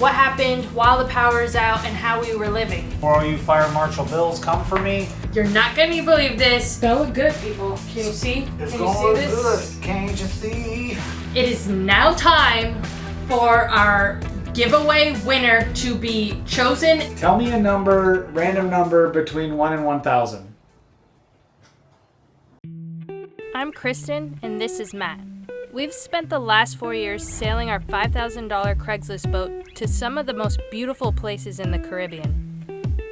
what happened while the power is out and how we were living. For all you fire marshal bills, come for me. You're not gonna believe this. Going good, people. Can you see? It's Can you see this? good. Can't you see? It is now time for our giveaway winner to be chosen. Tell me a number, random number between 1 and 1,000. I'm Kristen, and this is Matt. We've spent the last 4 years sailing our $5,000 Craigslist boat to some of the most beautiful places in the Caribbean.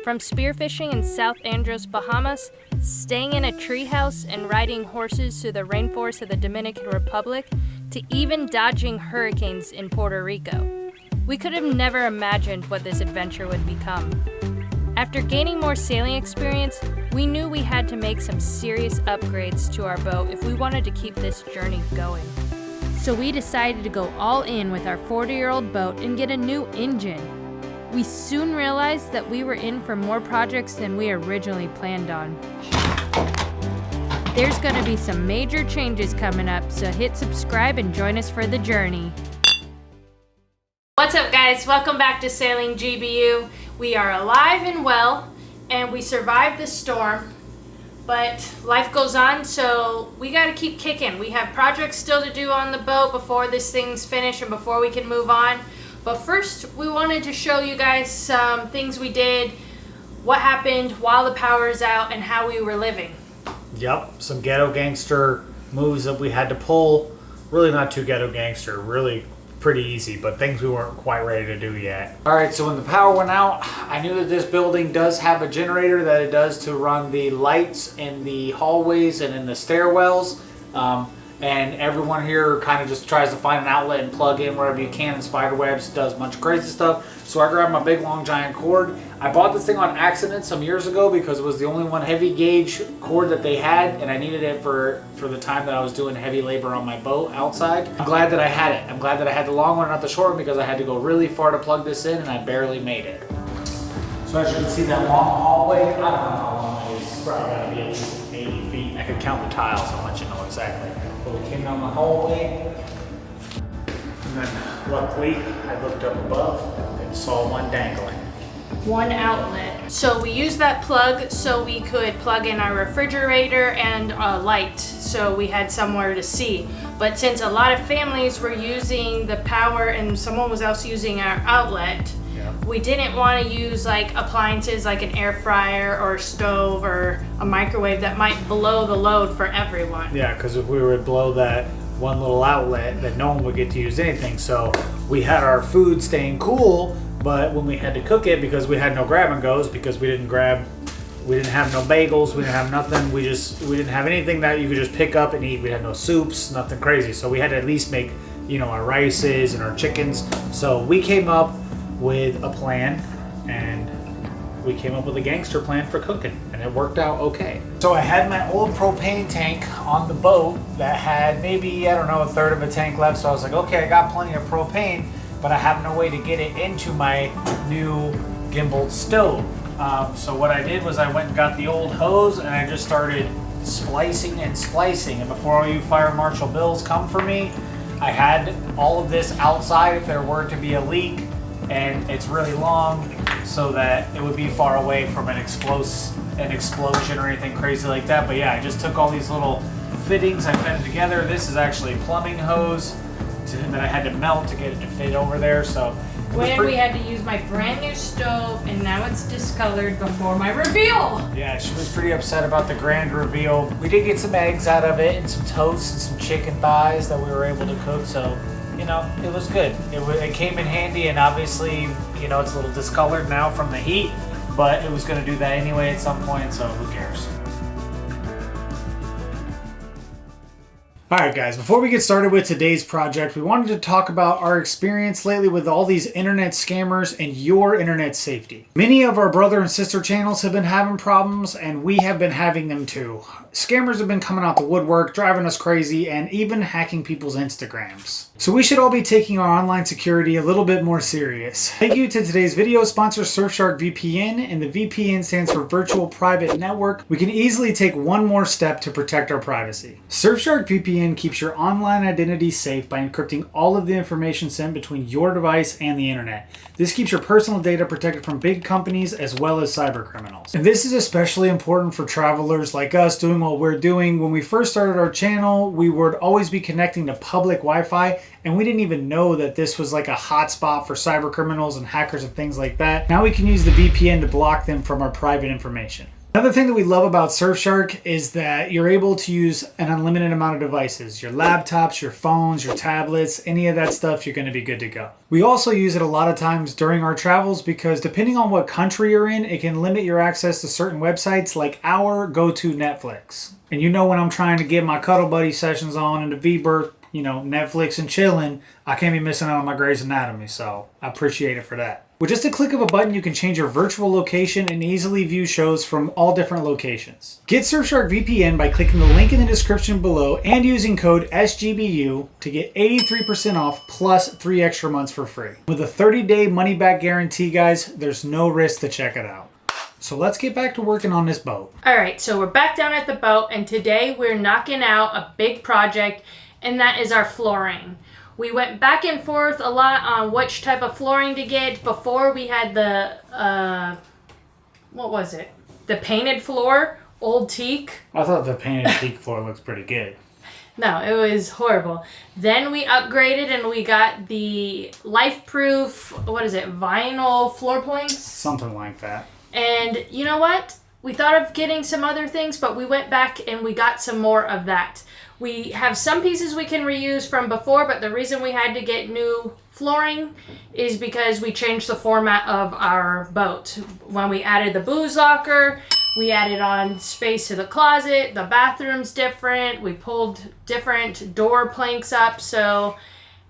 From spearfishing in South Andros, Bahamas, staying in a treehouse and riding horses through the rainforest of the Dominican Republic, to even dodging hurricanes in Puerto Rico. We could have never imagined what this adventure would become. After gaining more sailing experience, we knew we had to make some serious upgrades to our boat if we wanted to keep this journey going. So we decided to go all in with our 40-year-old boat and get a new engine. We soon realized that we were in for more projects than we originally planned on. There's gonna be some major changes coming up, so hit subscribe and join us for the journey. What's up, guys? Welcome back to Sailing GBU. We are alive and well, and we survived the storm, but life goes on, so we gotta keep kicking. We have projects still to do on the boat before this thing's finished and before we can move on. But first, we wanted to show you guys some things we did, what happened while the power is out, and how we were living. Yep, some ghetto gangster moves that we had to pull. Really not too ghetto gangster, really pretty easy, but things we weren't quite ready to do yet. All right, so when the power went out, I knew that this building does have a generator that it does to run the lights in the hallways and in the stairwells. And everyone here kind of just tries to find an outlet and plug in wherever you can, and Spiderwebs does a bunch of crazy stuff. So I grabbed my big long giant cord. I bought this thing on accident some years ago because it was the only one heavy gauge cord that they had, and I needed it for the time that I was doing heavy labor on my boat outside. I'm glad that I had it. I'm glad that I had the long one, not the short one, because I had to go really far to plug this in, and I barely made it. So as you can see, that long hallway, I don't know how long it is. It's probably gotta be at least 80 feet. I could count the tiles, I'll let you know exactly. But we came down the hallway, and then luckily I looked up above and saw one dangling. One outlet. So we used that plug so we could plug in our refrigerator and a light, so we had somewhere to see. But since a lot of families were using the power and someone was also using our outlet, we didn't want to use like appliances like an air fryer or a stove or a microwave that might blow the load for everyone. Yeah, because if we were to blow that one little outlet, then no one would get to use anything. So we had our food staying cool, but when we had to cook it, because we had no grab and goes, because we didn't have no bagels, we didn't have nothing, we didn't have anything that you could just pick up and eat. We had no soups, nothing crazy. So we had to at least make, our rices and our chickens. So we came up with a plan, and we came up with a gangster plan for cooking, and it worked out okay. So I had my old propane tank on the boat that had maybe, I don't know, a third of a tank left. So I was like, okay, I got plenty of propane, but I have no way to get it into my new gimbaled stove. So what I did was I went and got the old hose, and I just started splicing and splicing. And before all you fire marshal bills come for me, I had all of this outside if there were to be a leak, and it's really long so that it would be far away from an explosion or anything crazy like that. But yeah, I just took all these little fittings, I fed it together. This is actually plumbing hose that I had to melt to get it to fit over there. So we had to use my brand new stove, and now it's discolored before my reveal. Yeah, she was pretty upset about the grand reveal. We did get some eggs out of it and some toast and some chicken thighs that we were able to cook. So it was good. It came in handy, and obviously, it's a little discolored now from the heat, but it was going to do that anyway at some point, so who cares? Alright guys, before we get started with today's project, we wanted to talk about our experience lately with all these internet scammers and your internet safety. Many of our brother and sister channels have been having problems, and we have been having them too. Scammers have been coming out the woodwork, driving us crazy, and even hacking people's Instagrams. So we should all be taking our online security a little bit more serious. Thank you to today's video sponsor, Surfshark VPN, and the VPN stands for Virtual Private Network. We can easily take one more step to protect our privacy. Surfshark VPN VPN keeps your online identity safe by encrypting all of the information sent between your device and the internet. This keeps your personal data protected from big companies as well as cyber criminals. And this is especially important for travelers like us doing what we're doing. When we first started our channel, we would always be connecting to public Wi-Fi, and we didn't even know that this was like a hotspot for cyber criminals and hackers and things like that. Now we can use the VPN to block them from our private information. Another thing that we love about Surfshark is that you're able to use an unlimited amount of devices. Your laptops, your phones, your tablets, any of that stuff, you're going to be good to go. We also use it a lot of times during our travels because depending on what country you're in, it can limit your access to certain websites like our go-to Netflix. And you know when I'm trying to get my Cuddle Buddy sessions on and the V-Birth, Netflix and chilling, I can't be missing out on my Grey's Anatomy, so I appreciate it for that. With just a click of a button, you can change your virtual location and easily view shows from all different locations. Get Surfshark VPN by clicking the link in the description below and using code SGBU to get 83% off plus 3 extra months for free. With a 30-day money-back guarantee, guys, there's no risk to check it out. So let's get back to working on this boat. All right, so we're back down at the boat, and today we're knocking out a big project, and that is our flooring. We went back and forth a lot on which type of flooring to get. Before we had the, what was it? The painted floor, old teak. I thought the painted teak floor looks pretty good. No, it was horrible. Then we upgraded and we got the life-proof, vinyl floor planks? Something like that. And you know what? We thought of getting some other things, but we went back and we got some more of that. We have some pieces we can reuse from before, but the reason we had to get new flooring is because we changed the format of our boat. When we added the booze locker, we added on space to the closet, the bathroom's different, we pulled different door planks up, so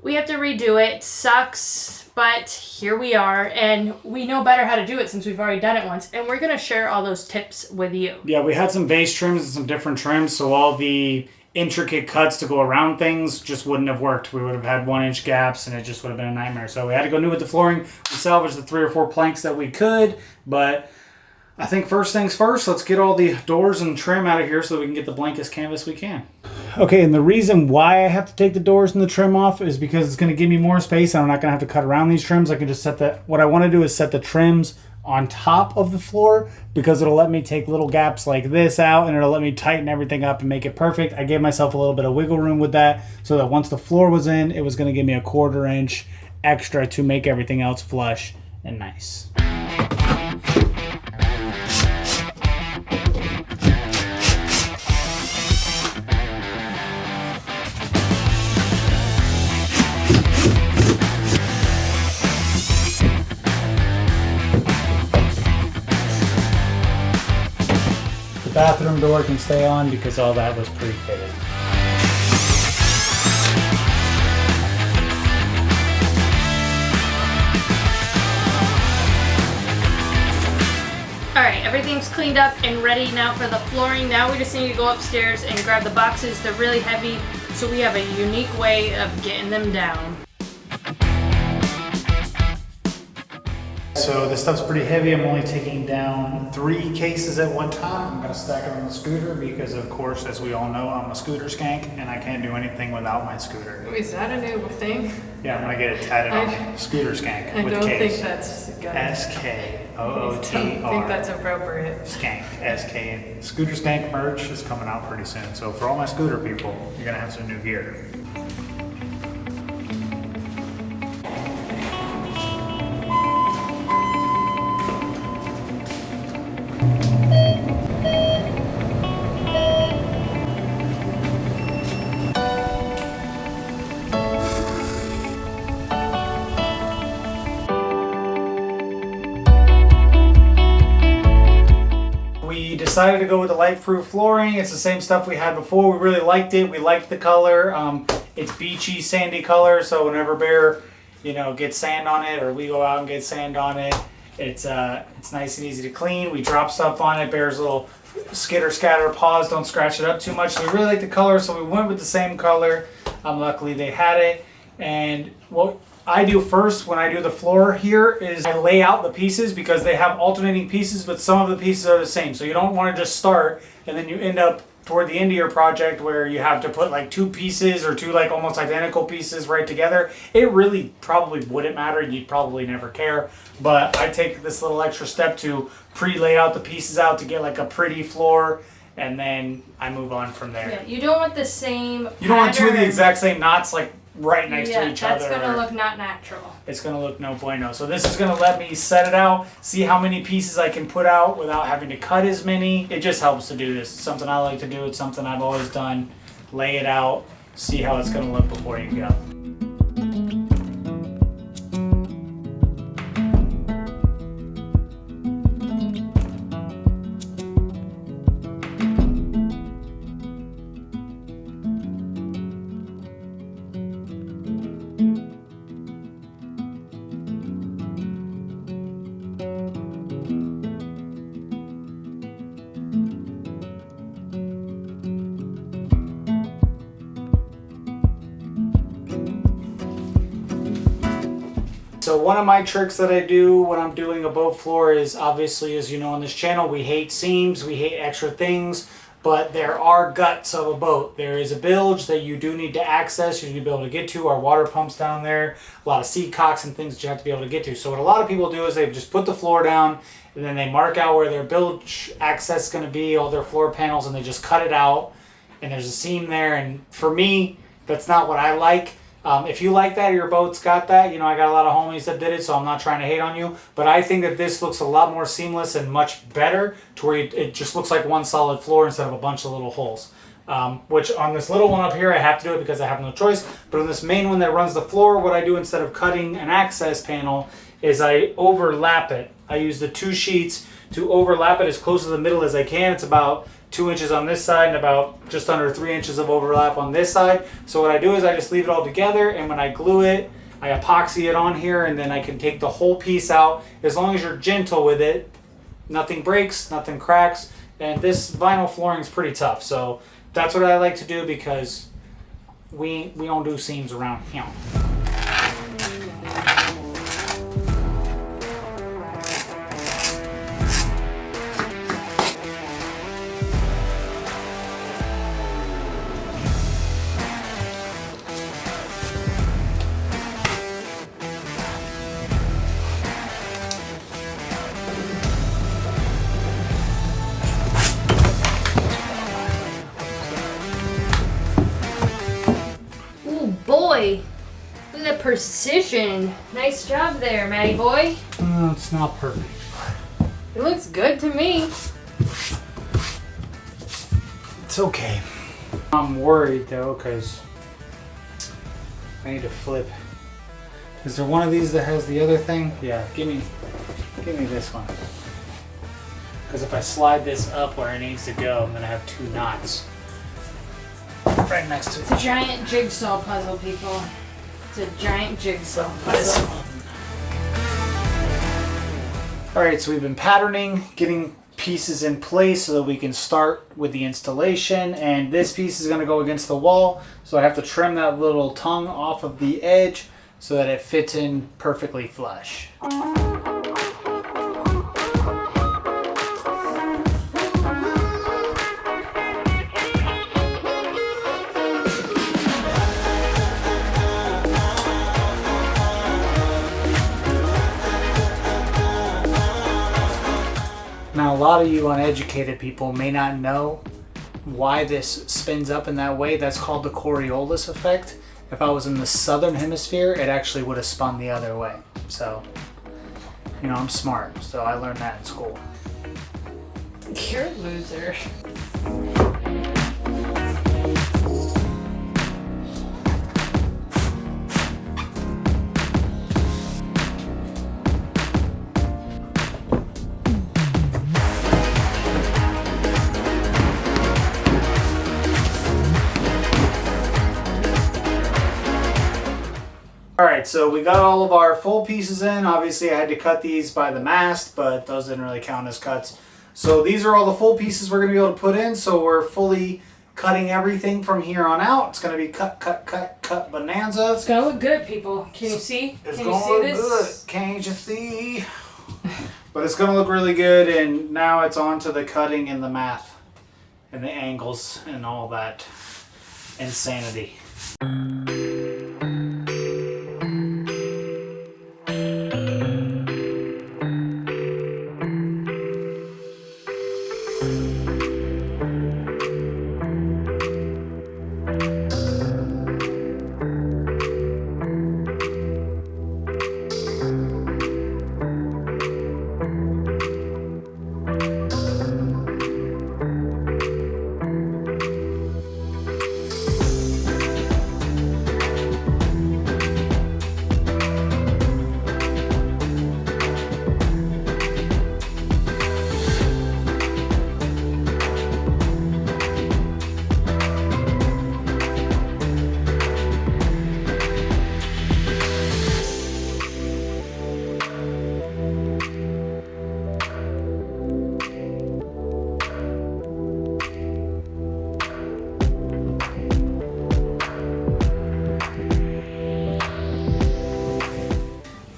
we have to redo it. Sucks, but here we are, and we know better how to do it since we've already done it once, and we're going to share all those tips with you. Yeah, we had some base trims and some different trims, so all the intricate cuts to go around things just wouldn't have worked. We would have had 1-inch gaps and it just would have been a nightmare. So we had to go new with the flooring. We salvaged the 3 or 4 planks that we could, but I think first things first, let's get all the doors and trim out of here so that we can get the blankest canvas we can. Okay, and the reason why I have to take the doors and the trim off is because it's going to give me more space and I'm not going to have to cut around these trims. I can just what I want to do is set the trims on top of the floor because it'll let me take little gaps like this out and it'll let me tighten everything up and make it perfect. I gave myself a little bit of wiggle room with that so that once the floor was in, it was going to give me a 1/4 inch extra to make everything else flush and nice. The bathroom door can stay on because all that was pre-fitted. Alright, everything's cleaned up and ready now for the flooring. Now we just need to go upstairs and grab the boxes. They're really heavy, so we have a unique way of getting them down. So this stuff's pretty heavy. I'm only taking down 3 cases at one time. I'm going to stack it on the scooter because, of course, as we all know, I'm a scooter skank and I can't do anything without my scooter. Is that a new thing? Yeah, I'm going to get it tatted on. Scooter skank I with don't K's. think that's good. SKOOTR. I don't think that's appropriate. Skank. SK. Scooter skank merch is coming out pretty soon. So for all my scooter people, you're going to have some new gear. We decided to go with the light-proof flooring. It's the same stuff we had before. We really liked it. We liked the color. It's beachy, sandy color, so whenever Bear, gets sand on it, or we go out and get sand on it, it's nice and easy to clean. We drop stuff on it. Bear's little skitter scatter paws don't scratch it up too much. So we really like the color, so we went with the same color. Luckily they had it. And what I do first when I do the floor here is I lay out the pieces because they have alternating pieces, but some of the pieces are the same. So you don't want to just start and then you end up toward the end of your project where you have to put like 2 pieces or 2 like almost identical pieces right together, it really probably wouldn't matter. You'd probably never care. But I take this little extra step to pre-lay out the pieces out to get like a pretty floor, and then I move on from there. Yeah, you don't want the same. You don't want 2 of the exact same knots like right next to each other. That's gonna look not natural. It's gonna look no bueno. So this is gonna let me set it out, see how many pieces I can put out without having to cut as many. It just helps to do this. It's something I like to do. It's something I've always done. Lay it out, see how it's gonna look before you go. So one of my tricks that I do when I'm doing a boat floor is, obviously, as you know on this channel, we hate seams, we hate extra things, but there are guts of a boat. There is a bilge that you do need to access, you need to be able to get to. Our water pumps down there, a lot of sea cocks and things that you have to be able to get to. So what a lot of people do is they just put the floor down and then they mark out where their bilge access is going to be, all their floor panels, and they just cut it out. And there's a seam there, and for me, that's not what I like. If you like that, or your boat's got that, you know, I got a lot of homies that did it, so I'm not trying to hate on you, but I think that this looks a lot more seamless and much better to where it just looks like one solid floor instead of a bunch of little holes. Which on this little one up here, I have to do it because I have no choice, but on this main one that runs the floor, what I do instead of cutting an access panel is I overlap it. I use the 2 sheets to overlap it as close to the middle as I can. It's about 2 inches on this side and about just under 3 inches of overlap on this side. So what I do is I just leave it all together, and when I glue it, I epoxy it on here, and then I can take the whole piece out. As long as you're gentle with it, nothing breaks, nothing cracks, and this vinyl flooring is pretty tough. So that's what I like to do because we don't do seams around here. Boy, look at that precision. Nice job there, Matty boy. It's not perfect. It looks good to me. It's okay. I'm worried though, because I need to flip. Is there one of these that has the other thing? Yeah, give me this one. Because if I slide this up where it needs to go, I'm gonna have 2 knots right next to it. It's a giant jigsaw puzzle, people. It's a giant jigsaw puzzle. Alright, so we've been patterning, getting pieces in place so that we can start with the installation, and this piece is going to go against the wall, so I have to trim that little tongue off of the edge so that it fits in perfectly flush. Now, a lot of you uneducated people may not know why this spins up in that way. That's called the Coriolis effect. If I was in the southern hemisphere, it actually would have spun the other way. So, you know, I'm smart, so I learned that in school. You're a loser. Alright, so we got all of our full pieces in. Obviously I had to cut these by the mast, but those didn't really count as cuts. So these are all the full pieces we're going to be able to put in, so we're fully cutting everything from here on out. It's going to be cut, cut, cut, cut bonanza. It's going to look good, people. Can you see? It's Can going you to see look this? good. Can't you see? But it's going to look really good, and now it's on to the cutting and the math. and the angles and all that insanity.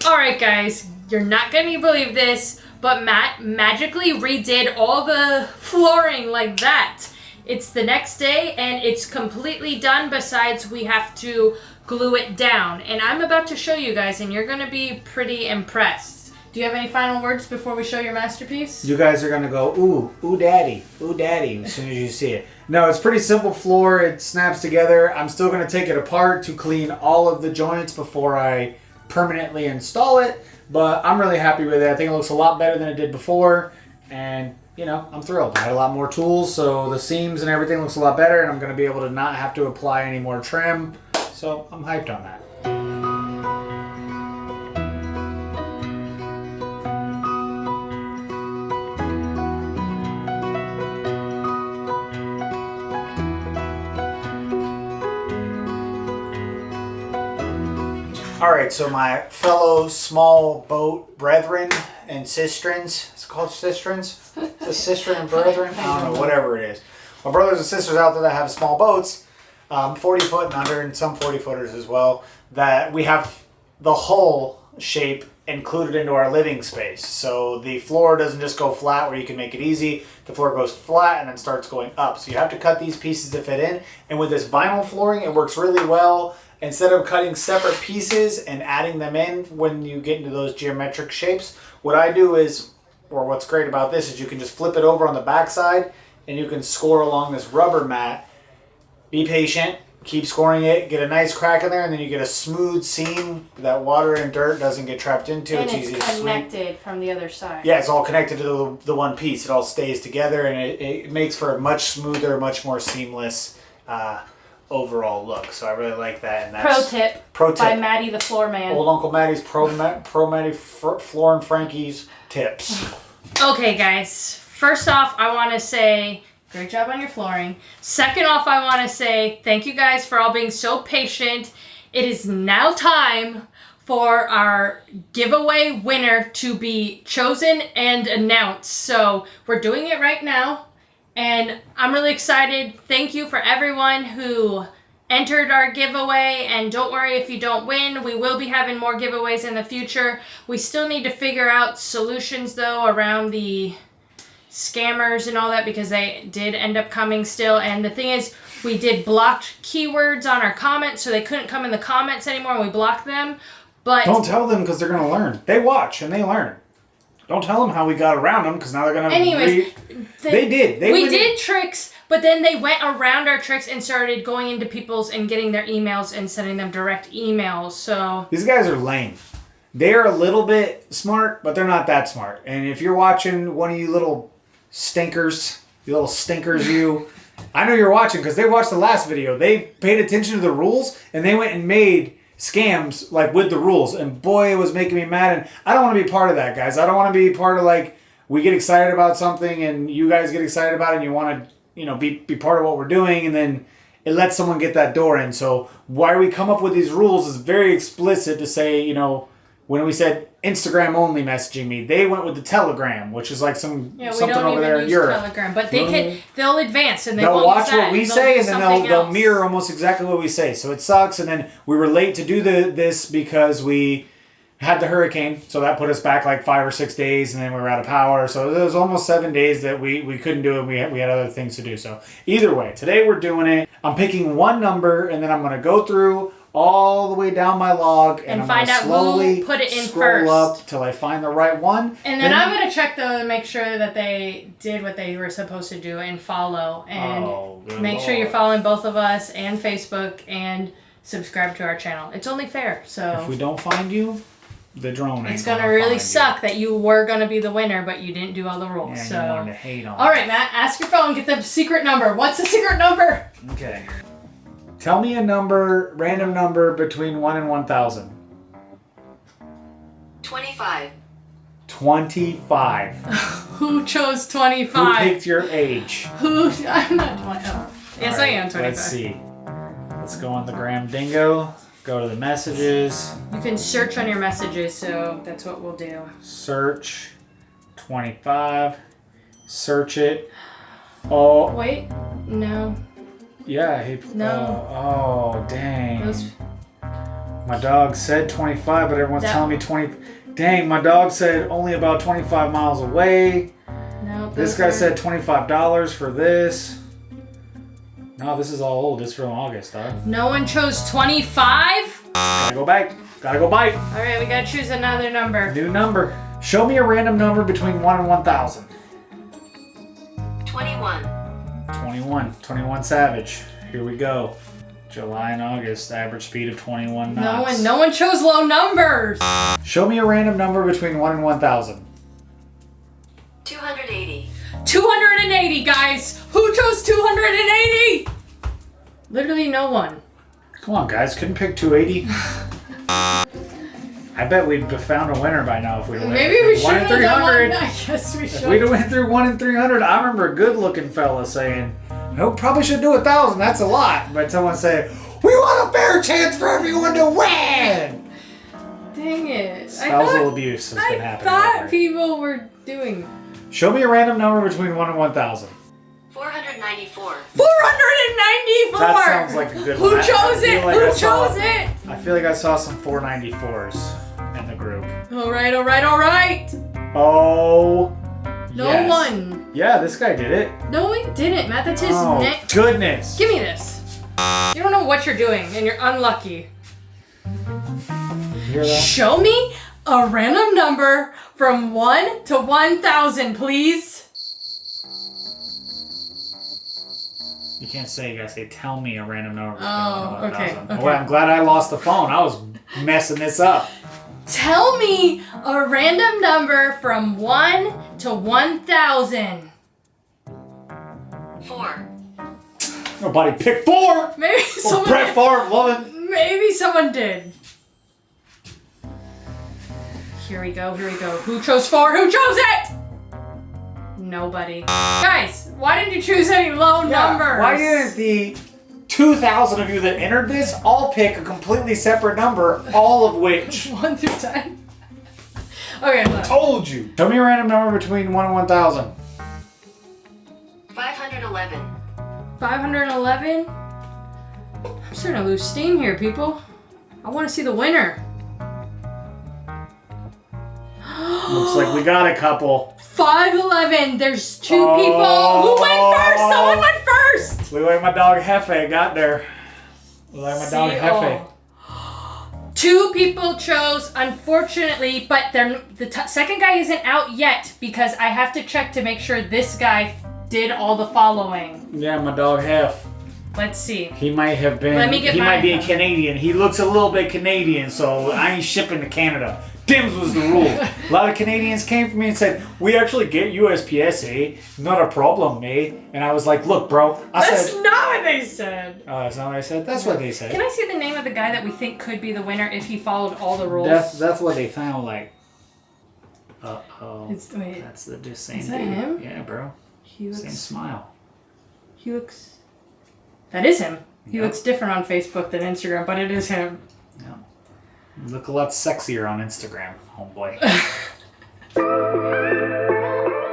Alright guys, you're not gonna believe this, but Matt magically redid all the flooring like that. It's the next day and it's completely done, besides we have to glue it down. And I'm about to show you guys and you're gonna be pretty impressed. Do you have any final words before we show your masterpiece? You guys are gonna go, ooh daddy, as soon as you see it. No, it's pretty simple floor, it snaps together. I'm still gonna take it apart to clean all of the joints before I permanently install it, but I'm really happy with it. I think it looks a lot better than it did before, and you know, I'm thrilled. I had a lot more tools, so the seams and everything looks a lot better, and I'm going to be able to not have to apply any more trim, so I'm hyped on that. Alright, so my fellow small boat brethren and sistrins, it's called sistrins? The sistren and brethren? I don't know, whatever it is. My brothers and sisters out there that have small boats, 40 foot and under, and some 40 footers as well, that we have the hull shape included into our living space. So the floor doesn't just go flat where you can make it easy. The floor goes flat and then starts going up. So you have to cut these pieces to fit in. And with this vinyl flooring, it works really well. Instead of cutting separate pieces and adding them in when you get into those geometric shapes, what I do is, or what's great about this is you can just flip it over on the back side and you can score along this rubber mat. Be patient, keep scoring it, get a nice crack in there, and then you get a smooth seam that water and dirt doesn't get trapped into. And it's easy to sweep. connected from the other side. Yeah, it's all connected to the one piece. It all stays together, and it makes for a much smoother, much more seamless overall look. So I really like that. And that's Pro tip by Maddie the Floor Man. Old Uncle Maddie's Pro Maddie Floor and Frankie's tips. Okay, guys. First off, I want to say great job on your flooring. Second off, I want to say thank you guys for all being so patient. It is now time for our giveaway winner to be chosen and announced. So we're doing it right now. And I'm really excited. Thank you for everyone who entered our giveaway. And don't worry if you don't win. We will be having more giveaways in the future. We still need to figure out solutions, though, around the scammers and all that, because they did end up coming still. And the thing is, we did blocked keywords on our comments, so they couldn't come in the comments anymore, and we blocked them. But don't tell them, because they're going to learn. They watch and they learn. Don't tell them how we got around them, because now they're going to... Anyways, they did. We did tricks, but then they went around our tricks and started going into people's and getting their emails and sending them direct emails, so... These guys are lame. They're a little bit smart, but they're not that smart. And if you're watching one of you little stinkers, you... I know you're watching, because they watched the last video. They paid attention to the rules, and they went and made scams like with the rules, and boy, it was making me mad. And I don't want to be part of that, guys. I don't want to be part of, like, we get excited about something and you guys get excited about it and you want to, you know, be part of what we're doing, and then it lets someone get that door in. So why we come up with these rules is very explicit to say, you know, when we said Instagram only messaging me, they went with the Telegram, which is like something over there in Europe. Telegram, but they'll advance and they'll watch what we say, and then they'll mirror almost exactly what we say. So it sucks. And then we were late to do this because we had the hurricane, so that put us back like 5 or 6 days, and then we were out of power. So it was almost 7 days that we couldn't do it. We had other things to do. So either way, today we're doing it. I'm picking one number, and then I'm going to go through all the way down my log, and I'm find out slowly who put it in scroll first up till I find the right one. And then I'm going to check though to make sure that they did what they were supposed to do and follow, and make sure you're following both of us and Facebook and subscribe to our channel. It's only fair. So if we don't find you, the drone ain't it's gonna really suck that you were gonna be the winner, but you didn't do all the rules. Yeah, so you wanted to hate on all right, Matt, ask your phone, get the secret number. What's the secret number? Okay. Tell me a number, random number between 1 and 1,000. 25. 25. Who chose 25? Who picked your age? I'm not 20. Oh. Yes, All right, I am 25. Let's see. Let's go on the Gram Dingo. Go to the messages. You can search on your messages, so that's what we'll do. Search 25. Search it. Oh. Wait. No. Yeah. No. Oh, dang. My dog said 25, but everyone's telling me 20. Dang, my dog said only about 25 miles away. No. This guy said $25 for this. No, this is all old. This is from August, dog. No one chose 25? Gotta go back. Gotta go bite. All right, we gotta choose another number. New number. Show me a random number between 1 and 1,000. 21. 21. 21 Savage. Here we go. July and August. Average speed of 21 knots. No one chose low numbers. Show me a random number between 1 and 1,000. 280. 280, guys. Who chose 280? Literally no one. Come on, guys. Couldn't pick 280. I bet we'd have found a winner by now if we'd went. Maybe we should 1 in have done 300. one. I guess we should. If we'd have went through 1 in 300, I remember a good-looking fella saying, "No, probably should do 1,000. That's a lot." But someone said, "We want a fair chance for everyone to win." Dang it! Spousal abuse has been happening. I thought over. people were doing. Show me a random number between 1 and 1,000. 494. 494. That sounds like a good Who one. chose it? Like Who I saw- chose it? I feel like I saw some 494s in the group. All right, all right, all right. Oh. No yes. one. Yeah, this guy did it. No, he didn't, Matt. That's his Oh, neck. goodness. Give me this. You don't know what you're doing, and you're unlucky. You hear that? Show me a random number from 1 to 1,000, please. You can't say, you gotta say, tell me a random number. between Oh, 1 and okay, 1,000. okay. Well, I'm glad I lost the phone. I was messing this up. Tell me a random number from 1 to 1,000. 4. Nobody picked 4. Maybe Oh, someone. Brett Favre, love it. Maybe someone did. Here we go. Here we go. Who chose 4? Who chose it? Nobody. Guys, why didn't you choose any low numbers? Why didn't the 2,000 of you that entered this all pick a completely separate number, all of which 1 through 10. Okay, look. told you? Show me a random number between 1 and 1,000. 511. 511. I'm starting to lose steam here, people. I want to see the winner. Looks like we got a couple. 511. There's 2 people. Who went first? Someone went first. Look like my dog Hefe got there. Look like my dog Hefe. 2 people chose, unfortunately, but the second guy isn't out yet because I have to check to make sure this guy did all the following. Yeah, my dog Hef. Let's see. He might have been. Let me get he my might be a phone. Canadian. He looks a little bit Canadian, so I ain't shipping to Canada. Dims was the rule. A lot of Canadians came for me and said, "We actually get USPS, eh? Not a problem, eh?" And I was like, "Look, bro." That's not what they said. Oh, that's not what I said. That's what they said. Can I see the name of the guy that we think could be the winner if he followed all the rules? That's what they sound like. Uh-oh. Wait. That's the same Is that dude. him? Yeah, bro. He Same smile. He looks. That is him. He Yep. looks different on Facebook than Instagram, but it is him. Yeah. You look a lot sexier on Instagram, homeboy.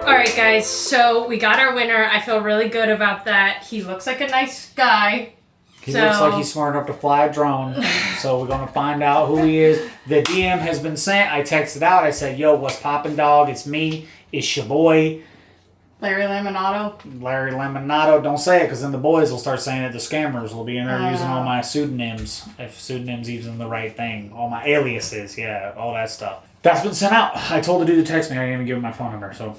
Alright guys, so we got our winner. I feel really good about that. He looks like a nice guy. He looks like he's smart enough to fly a drone. So we're going to find out who he is. The DM has been sent. I texted out. I said, yo, what's poppin', dog? It's me. It's your boy. Larry Lemonado. Larry Lemonado. Don't say it, because then the boys will start saying it. The scammers will be in there using all my pseudonyms. If pseudonyms even the right thing. All my aliases. Yeah, all that stuff. That's been sent out. I told the dude to text me. I didn't even give him my phone number, so...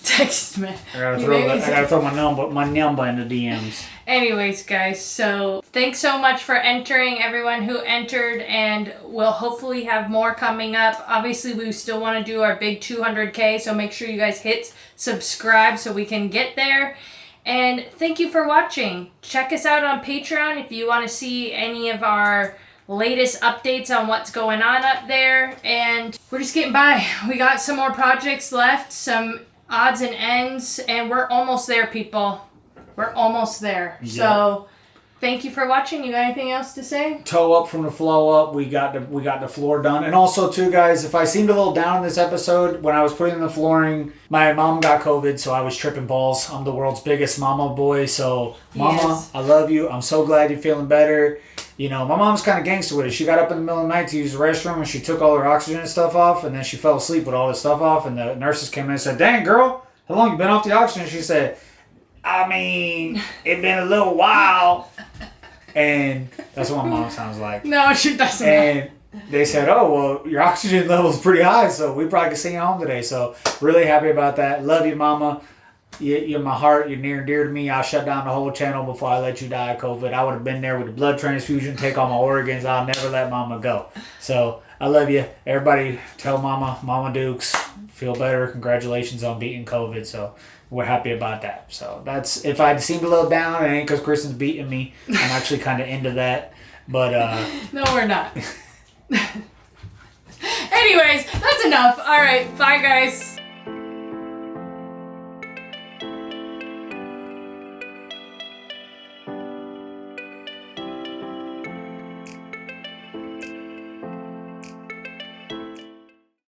Text me. I gotta throw my number in the DMs. Anyways, guys, so thanks so much for entering, everyone who entered, and we'll hopefully have more coming up. Obviously, we still want to do our big 200K, so make sure you guys hit subscribe so we can get there. And thank you for watching. Check us out on Patreon if you want to see any of our latest updates on what's going on up there. And we're just getting by. We got some more projects left, some odds and ends, and we're almost there, people. We're almost there. Yep. So thank you for watching. You got anything else to say? Toe up from the flow up. We got the floor done. And also too, guys, if I seemed a little down in this episode, when I was putting in the flooring, my mom got COVID, so I was tripping balls. I'm the world's biggest mama boy. So mama, yes. I love you. I'm so glad you're feeling better. You know, my mom's kind of gangster with it. She got up in the middle of the night to use the restroom, and she took all her oxygen and stuff off, and then she fell asleep with all this stuff off, and the nurses came in and said, dang, girl, how long you been off the oxygen? She said, I mean, it been a little while. And that's what my mom sounds like. No, she doesn't. And they said, oh, well, your oxygen level's pretty high, so we probably can send you home today. So really happy about that. Love you, mama. You're my heart. You're near and dear to me. I'll shut down the whole channel before I let you die of COVID. I would have been there with the blood transfusion, take all my organs. I'll never let mama go. So I love you. Everybody tell Mama Dukes, feel better. Congratulations on beating COVID. So we're happy about that. So that's, if I seemed a little down, it ain't because Kristen's beating me. I'm actually kind of into that. But no, we're not. Anyways, that's enough. All right. Bye, guys.